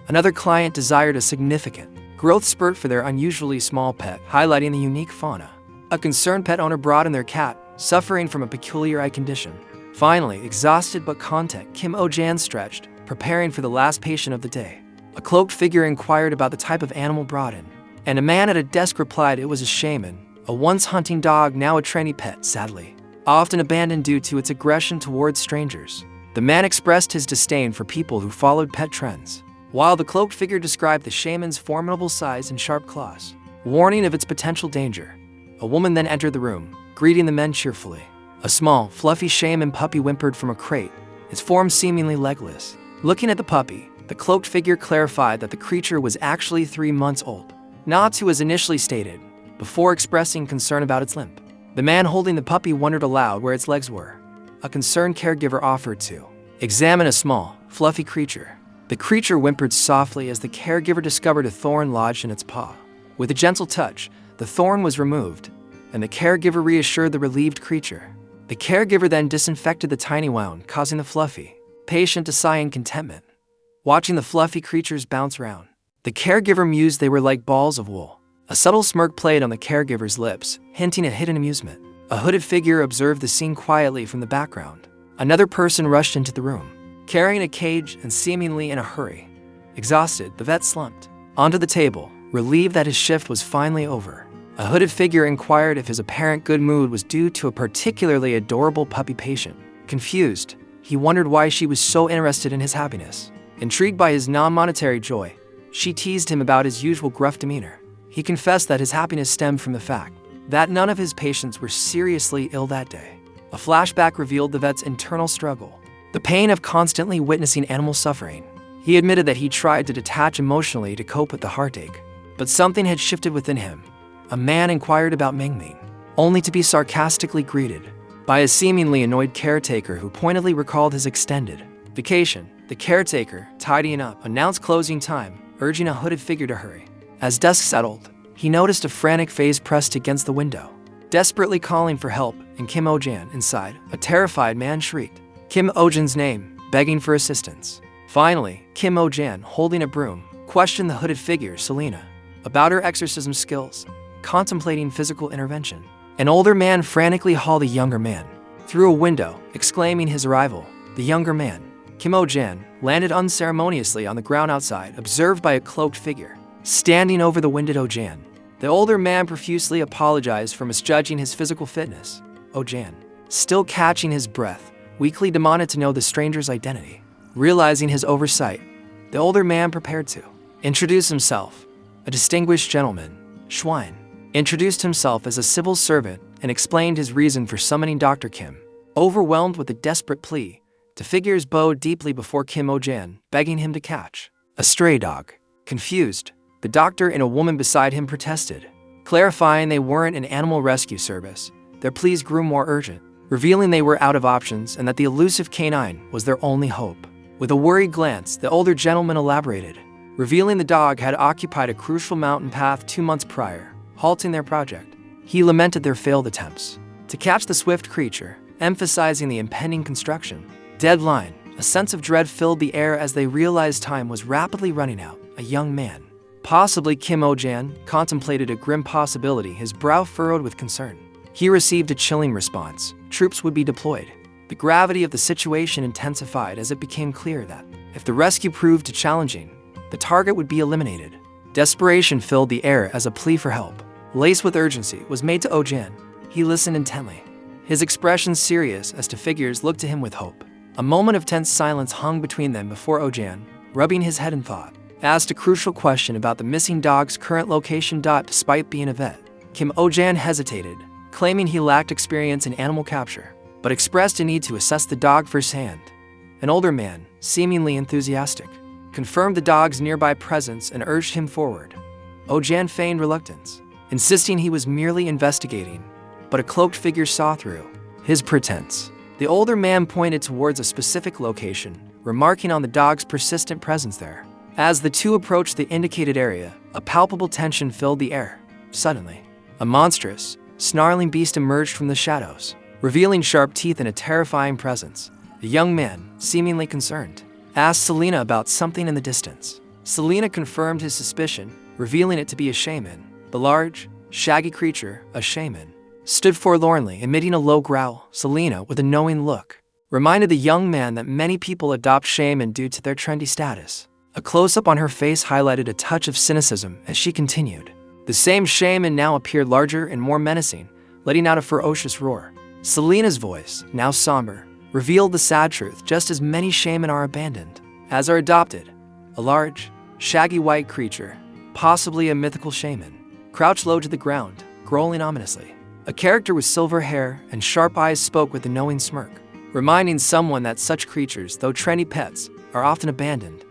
Another client desired a significant growth spurt for their unusually small pet, highlighting the unique fauna. A concerned pet owner brought in their cat, suffering from a peculiar eye condition. Finally, exhausted but content, Kim Ohjin stretched, preparing for the last patient of the day. A cloaked figure inquired about the type of animal brought in, and a man at a desk replied it was a shaman, a once hunting dog, now a trainee pet, sadly, often abandoned due to its aggression towards strangers. The man expressed his disdain for people who followed pet trends, while the cloaked figure described the shaman's formidable size and sharp claws, warning of its potential danger. A woman then entered the room, greeting the men cheerfully. A small, fluffy shaman puppy whimpered from a crate, its form seemingly legless. Looking at the puppy, the cloaked figure clarified that the creature was actually 3 months old, not as initially stated, before expressing concern about its limp. The man holding the puppy wondered aloud where its legs were. A concerned caregiver offered to examine a small, fluffy creature. The creature whimpered softly as the caregiver discovered a thorn lodged in its paw. With a gentle touch, the thorn was removed, and the caregiver reassured the relieved creature. The caregiver then disinfected the tiny wound, causing the fluffy patient to sigh in contentment. Watching the fluffy creatures bounce around, the caregiver mused they were like balls of wool. A subtle smirk played on the caregiver's lips, hinting at hidden amusement. A hooded figure observed the scene quietly from the background. Another person rushed into the room, carrying a cage and seemingly in a hurry. Exhausted, the vet slumped onto the table, relieved that his shift was finally over. A hooded figure inquired if his apparent good mood was due to a particularly adorable puppy patient. Confused, he wondered why she was so interested in his happiness. Intrigued by his non-monetary joy, she teased him about his usual gruff demeanor. He confessed that his happiness stemmed from the fact that none of his patients were seriously ill that day. A flashback revealed the vet's internal struggle, the pain of constantly witnessing animal suffering. He admitted that he tried to detach emotionally to cope with the heartache, but something had shifted within him. A man inquired about Mingming, only to be sarcastically greeted by a seemingly annoyed caretaker who pointedly recalled his extended vacation. The caretaker, tidying up, announced closing time, urging a hooded figure to hurry. As dusk settled, he noticed a frantic face pressed against the window, desperately calling for help, and Kim Ohjin inside. A terrified man shrieked Kim Ohjin's name, begging for assistance. Finally, Kim Ohjin, holding a broom, questioned the hooded figure, Selena, about her exorcism skills, contemplating physical intervention. An older man frantically hauled a younger man through a window, exclaiming his arrival. The younger man, Kim Ohjin, landed unceremoniously on the ground outside, observed by a cloaked figure standing over the winded Ohjin. The older man profusely apologized for misjudging his physical fitness. Ohjin, still catching his breath, weakly demanded to know the stranger's identity. Realizing his oversight, the older man prepared to introduce himself. A distinguished gentleman, Schwein, introduced himself as a civil servant and explained his reason for summoning Dr. Kim. Overwhelmed with a desperate plea, the figures bowed deeply before Kim Ohjin, begging him to catch a stray dog. Confused, the doctor and a woman beside him protested, clarifying they weren't an animal rescue service. Their pleas grew more urgent, revealing they were out of options and that the elusive canine was their only hope. With a worried glance, the older gentleman elaborated, revealing the dog had occupied a crucial mountain path 2 months prior, halting their project. He lamented their failed attempts to catch the swift creature, emphasizing the impending construction deadline. A sense of dread filled the air as they realized time was rapidly running out. A young man, possibly Kim Ohjin, contemplated a grim possibility, his brow furrowed with concern. He received a chilling response. Troops would be deployed. The gravity of the situation intensified as it became clear that, if the rescue proved too challenging, the target would be eliminated. Desperation filled the air as a plea for help, laced with urgency, was made to Ohjin. He listened intently, his expression serious as the figures looked to him with hope. A moment of tense silence hung between them before Ohjin, rubbing his head in thought, asked a crucial question about the missing dog's current location. Despite being a vet, Kim Ohjin hesitated, claiming he lacked experience in animal capture, but expressed a need to assess the dog firsthand. An older man, seemingly enthusiastic, confirmed the dog's nearby presence and urged him forward. Ohjin feigned reluctance, insisting he was merely investigating, but a cloaked figure saw through his pretense. The older man pointed towards a specific location, remarking on the dog's persistent presence there. As the two approached the indicated area, a palpable tension filled the air. Suddenly, a monstrous, snarling beast emerged from the shadows, revealing sharp teeth and a terrifying presence. The young man, seemingly concerned, asked Selena about something in the distance. Selena confirmed his suspicion, revealing it to be a shaman. The large, shaggy creature, a shaman, stood forlornly, emitting a low growl. Selena, with a knowing look, reminded the young man that many people adopt shaman due to their trendy status. A close-up on her face highlighted a touch of cynicism as she continued. The same shaman now appeared larger and more menacing, letting out a ferocious roar. Selena's voice, now somber, revealed the sad truth: just as many shaman are abandoned as are adopted. A large, shaggy white creature, possibly a mythical shaman, crouched low to the ground, growling ominously. A character with silver hair and sharp eyes spoke with a knowing smirk, reminding someone that such creatures, though trendy pets, are often abandoned.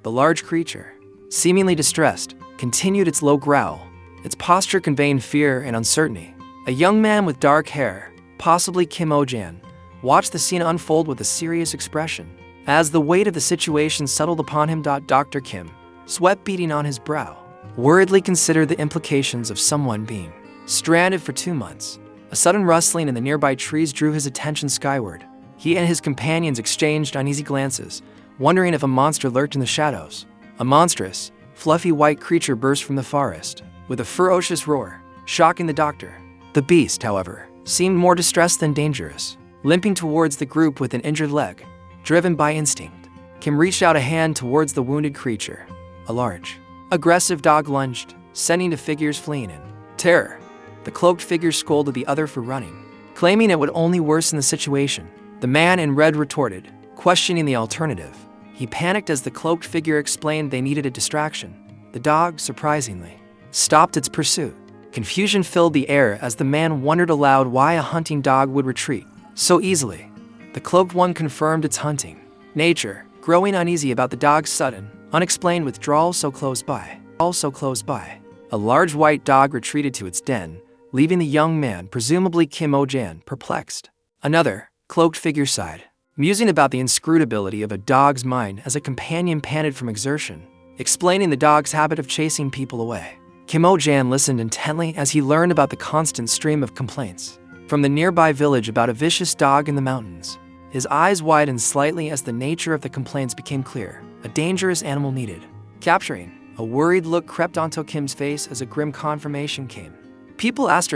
The large creature, seemingly distressed, continued its low growl, its posture conveying fear and uncertainty. A young man with dark hair, possibly Kim Ohjin, watched the scene unfold with a serious expression. As the weight of the situation settled upon him, Dr. Kim, sweat beading on his brow, worriedly considered the implications of someone being stranded for 2 months. A sudden rustling in the nearby trees drew his attention skyward. He and his companions exchanged uneasy glances, wondering if a monster lurked in the shadows. A monstrous, fluffy white creature burst from the forest, with a ferocious roar, shocking the doctor. The beast, however, seemed more distressed than dangerous, limping towards the group with an injured leg, driven by instinct. Kim reached out a hand towards the wounded creature. A large, aggressive dog lunged, sending the figures fleeing in terror. The cloaked figure scolded the other for running, claiming it would only worsen the situation. The man in red retorted, questioning the alternative. He panicked as the cloaked figure explained they needed a distraction. The dog, surprisingly, stopped its pursuit. Confusion filled the air as the man wondered aloud why a hunting dog would retreat so easily. The cloaked one confirmed its hunting nature, growing uneasy about the dog's sudden, unexplained withdrawal so close by. A large white dog retreated to its den, leaving the young man, presumably Kim Ohjin, perplexed. Another, cloaked figure sighed, musing about the inscrutability of a dog's mind as a companion panted from exertion, explaining the dog's habit of chasing people away. Kim Ohjin listened intently as he learned about the constant stream of complaints from the nearby village about a vicious dog in the mountains. His eyes widened slightly as the nature of the complaints became clear. A dangerous animal needed capturing. A worried look crept onto Kim's face as a grim confirmation came. People had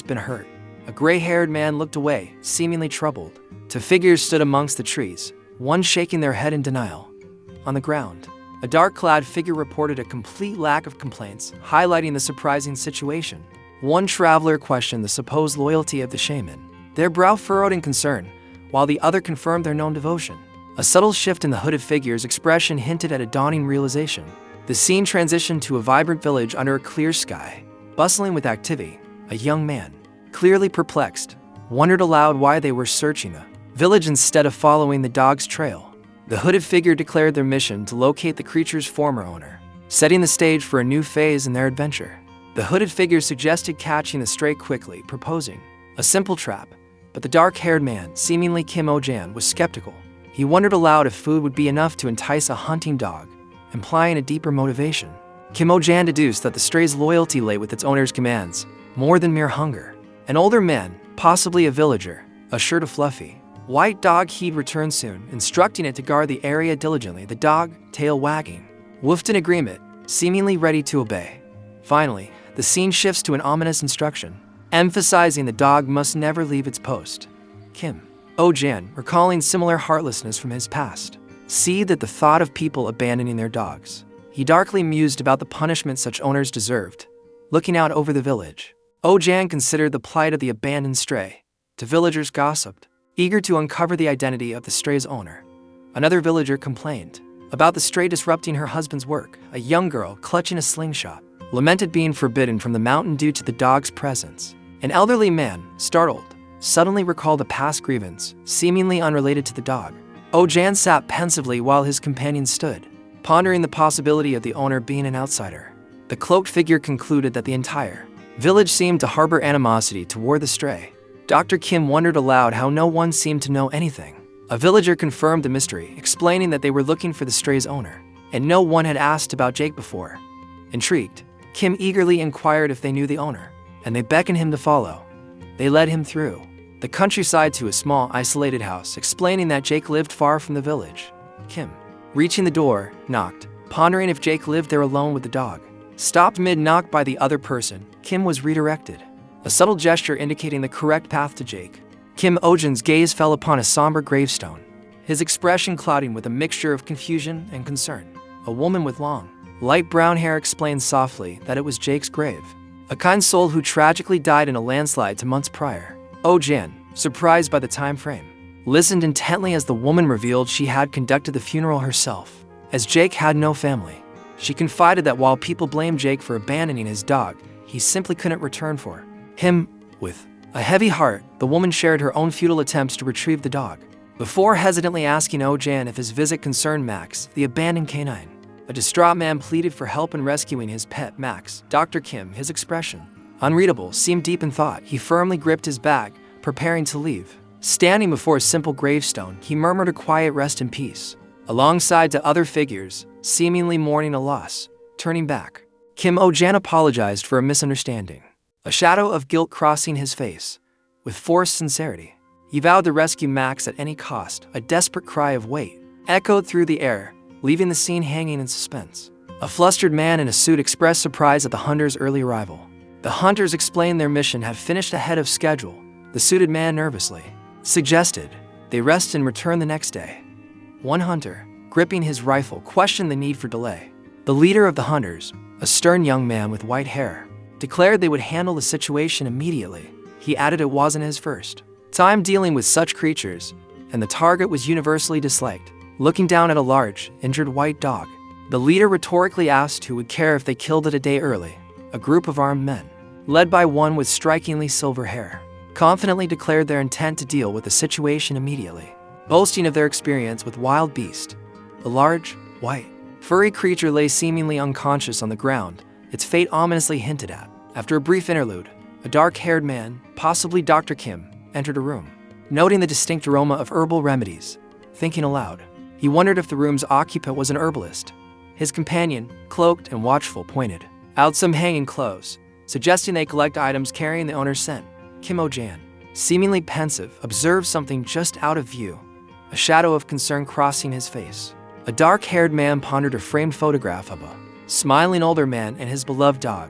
been hurt. A gray-haired man looked away, seemingly troubled. Two figures stood amongst the trees, one shaking their head in denial. On the ground, a dark-clad figure reported a complete lack of complaints, highlighting the surprising situation. One traveler questioned the supposed loyalty of the shaman, their brow furrowed in concern, while the other confirmed their known devotion. A subtle shift in the hooded figure's expression hinted at a dawning realization. The scene transitioned to a vibrant village under a clear sky, bustling with activity. A young man, clearly perplexed, wondered aloud why they were searching the village instead of following the dog's trail. The hooded figure declared their mission to locate the creature's former owner, setting the stage for a new phase in their adventure. The hooded figure suggested catching the stray quickly, proposing a simple trap, but the dark-haired man, seemingly Kim Ohjin, was skeptical. He wondered aloud if food would be enough to entice a hunting dog, implying a deeper motivation. Kim Ohjin deduced that the stray's loyalty lay with its owner's commands, more than mere hunger. An older man, possibly a villager, assured a fluffy, white dog he'd return soon, instructing it to guard the area diligently. The dog, tail wagging, woofed in agreement, seemingly ready to obey. Finally, the scene shifts to an ominous instruction, emphasizing the dog must never leave its post. Kim Ohjin, recalling similar heartlessness from his past, seethed at the thought of people abandoning their dogs. He darkly mused about the punishment such owners deserved. Looking out over the village, Ohjin considered the plight of the abandoned stray. The villagers gossiped, eager to uncover the identity of the stray's owner. Another villager complained about the stray disrupting her husband's work. A young girl, clutching a slingshot, lamented being forbidden from the mountain due to the dog's presence. An elderly man, startled, suddenly recalled a past grievance, seemingly unrelated to the dog. Ohjin sat pensively while his companion stood, pondering the possibility of the owner being an outsider. The cloaked figure concluded that the entire village seemed to harbor animosity toward the stray. Dr. Kim wondered aloud how no one seemed to know anything. A villager confirmed the mystery, explaining that they were looking for the stray's owner, and no one had asked about Jake before. Intrigued, Kim eagerly inquired if they knew the owner, and they beckoned him to follow. They led him through the countryside to a small, isolated house, explaining that Jake lived far from the village. Kim, reaching the door, knocked, pondering if Jake lived there alone with the dog. Stopped mid-knock by the other person, Kim was redirected, a subtle gesture indicating the correct path to Jake. Kim Ohjin's gaze fell upon a somber gravestone, his expression clouding with a mixture of confusion and concern. A woman with long, light brown hair explained softly that it was Jake's grave, a kind soul who tragically died in a landslide 2 months prior. Ohjin, surprised by the time frame, listened intently as the woman revealed she had conducted the funeral herself. As Jake had no family, she confided that while people blamed Jake for abandoning his dog, he simply couldn't return for him. With a heavy heart, the woman shared her own futile attempts to retrieve the dog, before hesitantly asking Ohjin if his visit concerned Max, the abandoned canine. A distraught man pleaded for help in rescuing his pet, Max. Dr. Kim, his expression unreadable, seemed deep in thought. He firmly gripped his bag, preparing to leave. Standing before a simple gravestone, he murmured a quiet rest in peace, alongside to other figures, seemingly mourning a loss. Turning back, Kim Ohjin apologized for a misunderstanding, a shadow of guilt crossing his face. With forced sincerity, he vowed to rescue Max at any cost. A desperate cry of "wait" echoed through the air, leaving the scene hanging in suspense. A flustered man in a suit expressed surprise at the hunters' early arrival. The hunters explained their mission had finished ahead of schedule. The suited man nervously suggested they rest and return the next day. One hunter, gripping his rifle, questioned the need for delay. The leader of the hunters, a stern young man with white hair, declared they would handle the situation immediately. He added it wasn't his first time dealing with such creatures, and the target was universally disliked. Looking down at a large, injured white dog, the leader rhetorically asked who would care if they killed it a day early. A group of armed men, led by one with strikingly silver hair, confidently declared their intent to deal with the situation immediately, boasting of their experience with wild beast. The large, white, furry creature lay seemingly unconscious on the ground, its fate ominously hinted at. After a brief interlude, a dark-haired man, possibly Dr. Kim, entered a room. Noting the distinct aroma of herbal remedies, thinking aloud, he wondered if the room's occupant was an herbalist. His companion, cloaked and watchful, pointed out some hanging clothes, suggesting they collect items carrying the owner's scent. Kim Ohjin, seemingly pensive, observed something just out of view, a shadow of concern crossing his face. A dark-haired man pondered a framed photograph of a smiling older man and his beloved dog,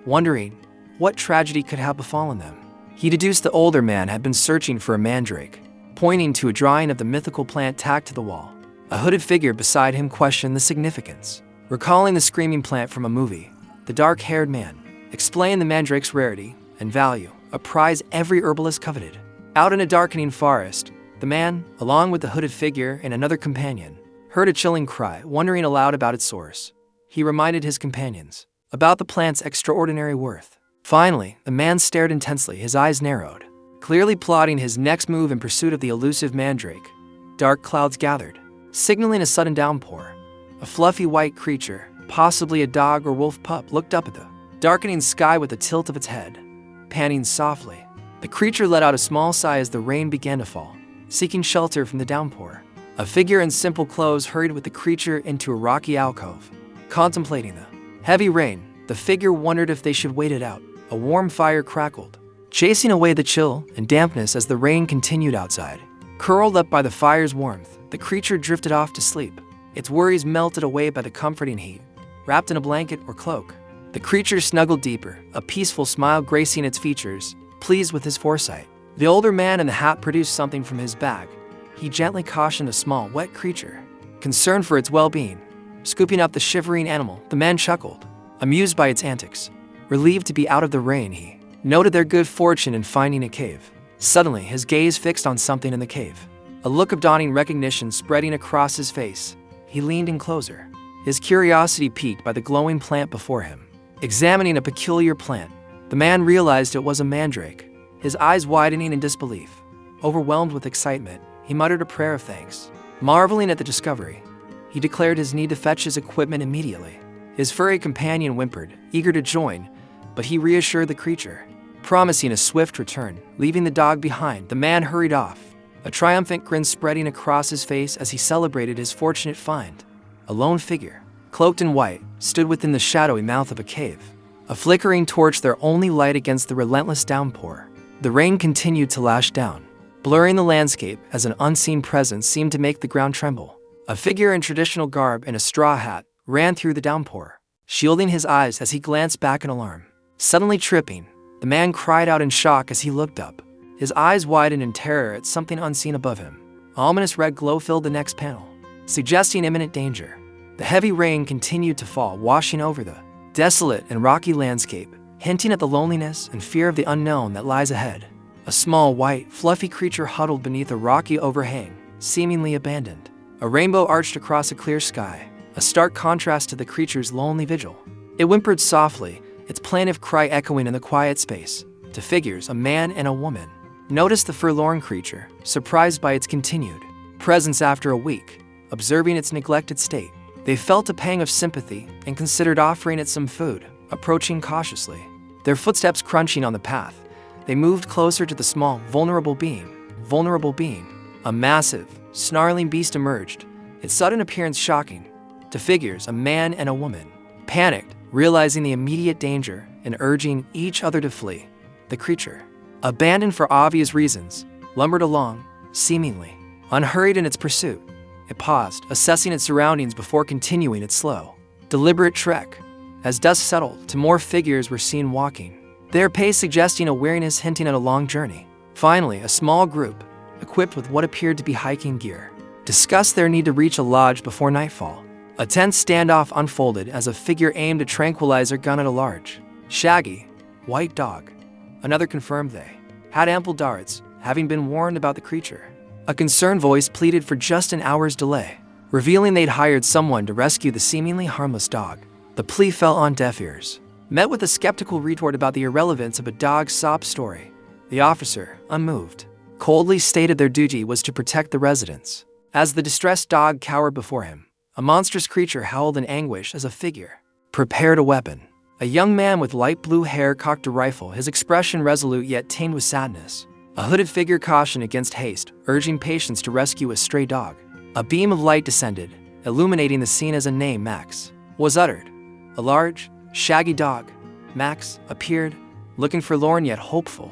wondering what tragedy could have befallen them. He deduced the older man had been searching for a mandrake, pointing to a drawing of the mythical plant tacked to the wall. A hooded figure beside him questioned the significance. Recalling the screaming plant from a movie, the dark-haired man explained the mandrake's rarity and value, a prize every herbalist coveted. Out in a darkening forest, the man, along with the hooded figure and another companion, heard a chilling cry, wondering aloud about its source. He reminded his companions about the plant's extraordinary worth. Finally, the man stared intensely, his eyes narrowed, clearly plotting his next move in pursuit of the elusive mandrake. Dark clouds gathered, signaling a sudden downpour. A fluffy white creature, possibly a dog or wolf pup, looked up at the darkening sky with a tilt of its head. Panting softly, the creature let out a small sigh as the rain began to fall, seeking shelter from the downpour. A figure in simple clothes hurried with the creature into a rocky alcove. Contemplating the heavy rain, the figure wondered if they should wait it out. A warm fire crackled, chasing away the chill and dampness as the rain continued outside. Curled up by the fire's warmth, the creature drifted off to sleep, its worries melted away by the comforting heat. Wrapped in a blanket or cloak, the creature snuggled deeper, a peaceful smile gracing its features, pleased with his foresight. The older man in the hat produced something from his bag. He gently cautioned a small, wet creature, concerned for its well-being. Scooping up the shivering animal, the man chuckled, amused by its antics. Relieved to be out of the rain, he noted their good fortune in finding a cave. Suddenly, his gaze fixed on something in the cave. A look of dawning recognition spreading across his face. He leaned in closer, his curiosity piqued by the glowing plant before him. Examining a peculiar plant, the man realized it was a mandrake, his eyes widening in disbelief. Overwhelmed with excitement, he muttered a prayer of thanks. Marveling at the discovery, he declared his need to fetch his equipment immediately. His furry companion whimpered, eager to join, but he reassured the creature, promising a swift return. Leaving the dog behind, the man hurried off, a triumphant grin spreading across his face as he celebrated his fortunate find. A lone figure, cloaked in white, stood within the shadowy mouth of a cave, a flickering torch their only light against the relentless downpour. The rain continued to lash down, blurring the landscape as an unseen presence seemed to make the ground tremble. A figure in traditional garb and a straw hat ran through the downpour, shielding his eyes as he glanced back in alarm. Suddenly tripping, the man cried out in shock as he looked up. His eyes widened in terror at something unseen above him. Ominous red glow filled the next panel, suggesting imminent danger. The heavy rain continued to fall, washing over the desolate and rocky landscape, hinting at the loneliness and fear of the unknown that lies ahead. A small, white, fluffy creature huddled beneath a rocky overhang, seemingly abandoned. A rainbow arched across a clear sky, a stark contrast to the creature's lonely vigil. It whimpered softly, its plaintive cry echoing in the quiet space. Two figures, a man and a woman, noticed the forlorn creature, surprised by its continued presence after a week. Observing its neglected state, they felt a pang of sympathy and considered offering it some food. Approaching cautiously, their footsteps crunching on the path, they moved closer to the small, vulnerable being. A massive, snarling beast emerged, its sudden appearance shocking. Two figures, a man and a woman, panicked, realizing the immediate danger and urging each other to flee. The creature, abandoned for obvious reasons, lumbered along, seemingly unhurried in its pursuit. It paused, assessing its surroundings before continuing its slow, deliberate trek. As dusk settled, two more figures were seen walking, their pace suggesting a weariness hinting at a long journey. Finally, a small group, equipped with what appeared to be hiking gear, discussed their need to reach a lodge before nightfall. A tense standoff unfolded as a figure aimed a tranquilizer gun at a large, shaggy, white dog. Another confirmed they had ample darts, having been warned about the creature. A concerned voice pleaded for just an hour's delay, revealing they'd hired someone to rescue the seemingly harmless dog. The plea fell on deaf ears, met with a skeptical retort about the irrelevance of a dog's sob story. The officer, unmoved, coldly stated their duty was to protect the residents. As the distressed dog cowered before him, a monstrous creature howled in anguish as a figure prepared a weapon. A young man with light blue hair cocked a rifle, his expression resolute yet tamed with sadness. A hooded figure cautioned against haste, urging patience to rescue a stray dog. A beam of light descended, illuminating the scene as a name, Max, was uttered. A large, shaggy dog, Max, appeared, looking forlorn yet hopeful.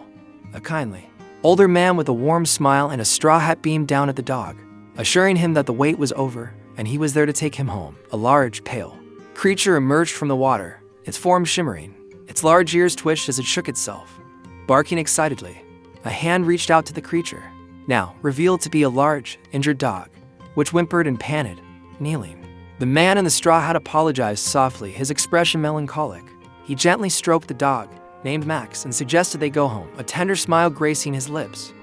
A kindly, older man with a warm smile and a straw hat beamed down at the dog, assuring him that the wait was over and he was there to take him home. A large, pale creature emerged from the water, its form shimmering. Its large ears twitched as it shook itself, barking excitedly. A hand reached out to the creature, now revealed to be a large, injured dog, which whimpered and panted, kneeling. The man in the straw hat apologized softly, his expression melancholic. He gently stroked the dog, named Max, and suggested they go home, a tender smile gracing his lips.